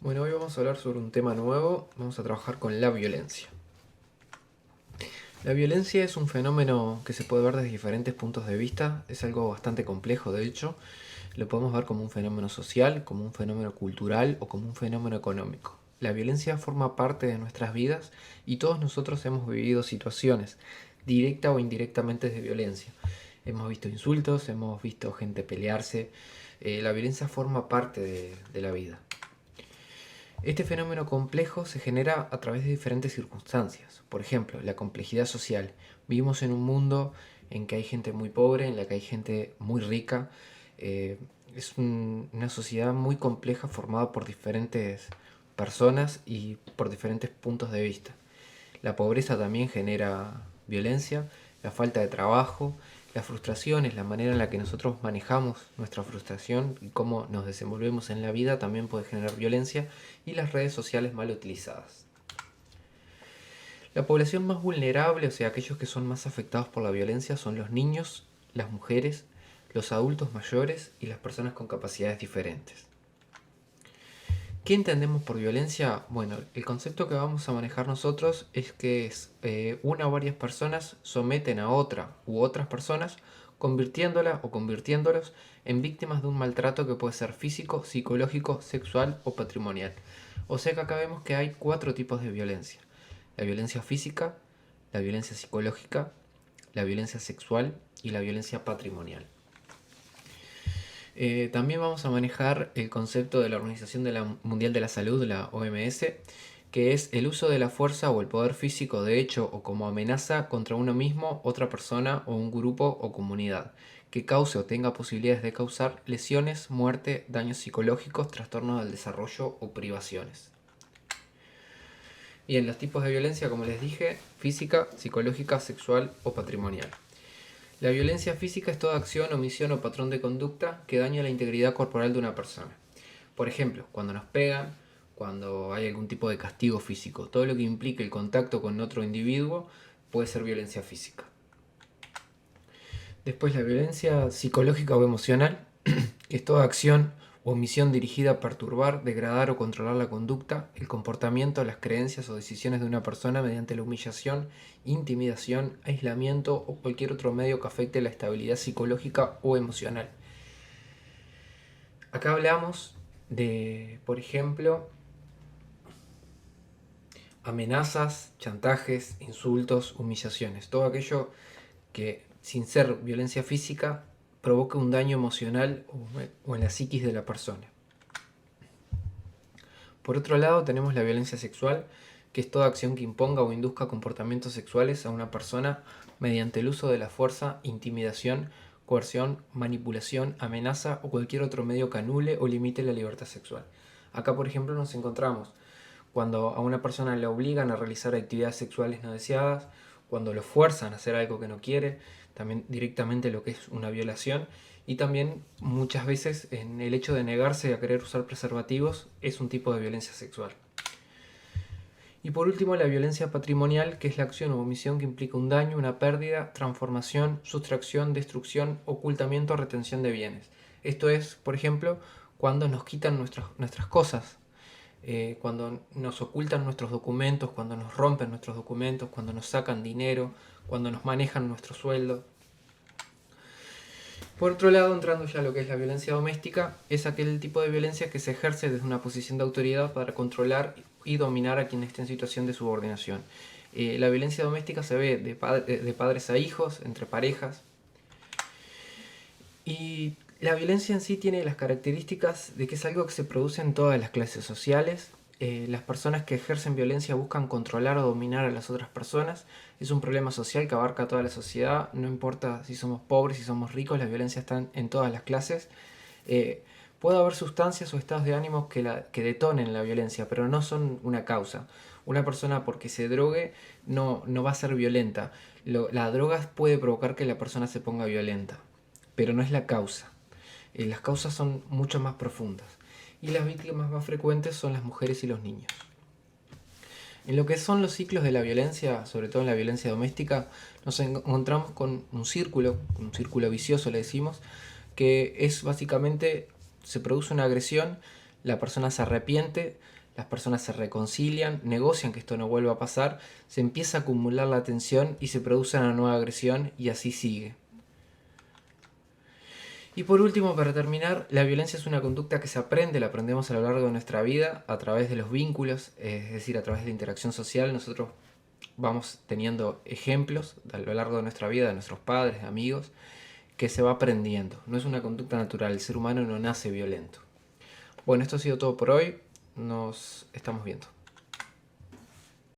Bueno, hoy vamos a hablar sobre un tema nuevo, vamos a trabajar con la violencia. La violencia es un fenómeno que se puede ver desde diferentes puntos de vista, es algo bastante complejo de hecho, lo podemos ver como un fenómeno social, como un fenómeno cultural o como un fenómeno económico. La violencia forma parte de nuestras vidas y todos nosotros hemos vivido situaciones, directa o indirectamente, de violencia. Hemos visto insultos, hemos visto gente pelearse, la violencia forma parte de la vida. Este fenómeno complejo se genera a través de diferentes circunstancias. Por ejemplo, la complejidad social. Vivimos en un mundo en que hay gente muy pobre, en la que hay gente muy rica. Una sociedad muy compleja formada por diferentes personas y por diferentes puntos de vista. La pobreza también genera violencia, la falta de trabajo, las frustraciones, la manera en la que nosotros manejamos nuestra frustración y cómo nos desenvolvemos en la vida también puede generar violencia, y las redes sociales mal utilizadas. La población más vulnerable, o sea, aquellos que son más afectados por la violencia, son los niños, las mujeres, los adultos mayores y las personas con capacidades diferentes. ¿Qué entendemos por violencia? Bueno, el concepto que vamos a manejar nosotros es que una o varias personas someten a otra u otras personas, convirtiéndola o convirtiéndolos en víctimas de un maltrato que puede ser físico, psicológico, sexual o patrimonial. O sea que acá vemos que hay 4 tipos de violencia: la violencia física, la violencia psicológica, la violencia sexual y la violencia patrimonial. También vamos a manejar el concepto de la Organización Mundial de la Salud, la OMS, que es el uso de la fuerza o el poder físico de hecho o como amenaza contra uno mismo, otra persona o un grupo o comunidad, que cause o tenga posibilidades de causar lesiones, muerte, daños psicológicos, trastornos del desarrollo o privaciones. Y en los tipos de violencia, como les dije, física, psicológica, sexual o patrimonial. La violencia física es toda acción, omisión o patrón de conducta que daña la integridad corporal de una persona. Por ejemplo, cuando nos pegan, cuando hay algún tipo de castigo físico, todo lo que implique el contacto con otro individuo puede ser violencia física. Después, la violencia psicológica o emocional, que es toda acción o omisión dirigida a perturbar, degradar o controlar la conducta, el comportamiento, las creencias o decisiones de una persona mediante la humillación, intimidación, aislamiento o cualquier otro medio que afecte la estabilidad psicológica o emocional. Acá hablamos de, por ejemplo, amenazas, chantajes, insultos, humillaciones, todo aquello que, sin ser violencia física, provoca un daño emocional o en la psiquis de la persona. Por otro lado, tenemos la violencia sexual, que es toda acción que imponga o induzca comportamientos sexuales a una persona mediante el uso de la fuerza, intimidación, coerción, manipulación, amenaza o cualquier otro medio que anule o limite la libertad sexual. Acá, por ejemplo, nos encontramos cuando a una persona le obligan a realizar actividades sexuales no deseadas, cuando lo fuerzan a hacer algo que no quiere, también directamente lo que es una violación, y también muchas veces en el hecho de negarse a querer usar preservativos es un tipo de violencia sexual. Y por último, la violencia patrimonial, que es la acción o omisión que implica un daño, una pérdida, transformación, sustracción, destrucción, ocultamiento o retención de bienes. Esto es, por ejemplo, cuando nos quitan nuestras cosas, cuando nos ocultan nuestros documentos, cuando nos rompen nuestros documentos, cuando nos sacan dinero, cuando nos manejan nuestro sueldo. Por otro lado, entrando ya a lo que es la violencia doméstica, es aquel tipo de violencia que se ejerce desde una posición de autoridad para controlar y dominar a quien esté en situación de subordinación. La violencia doméstica se ve de padres a hijos, entre parejas. Y la violencia en sí tiene las características de que es algo que se produce en todas las clases sociales. Las personas que ejercen violencia buscan controlar o dominar a las otras personas. Es un problema social que abarca a toda la sociedad. No importa si somos pobres, si somos ricos, la violencia está en todas las clases. Eh, Puede haber sustancias o estados de ánimo que detonen la violencia, pero no son una causa. Una persona porque se drogue no va a ser violenta. La droga puede provocar que la persona se ponga violenta, pero no es la causa. Las causas son mucho más profundas. Y las víctimas más frecuentes son las mujeres y los niños. En lo que son los ciclos de la violencia, sobre todo en la violencia doméstica, nos encontramos con un círculo vicioso le decimos, que es básicamente, se produce una agresión, la persona se arrepiente, las personas se reconcilian, negocian que esto no vuelva a pasar, se empieza a acumular la tensión y se produce una nueva agresión y así sigue. Y por último, para terminar, la violencia es una conducta que se aprende, la aprendemos a lo largo de nuestra vida a través de los vínculos, es decir, a través de la interacción social. Nosotros vamos teniendo ejemplos a lo largo de nuestra vida, de nuestros padres, de amigos, que se va aprendiendo. No es una conducta natural, el ser humano no nace violento. Bueno, esto ha sido todo por hoy, nos estamos viendo.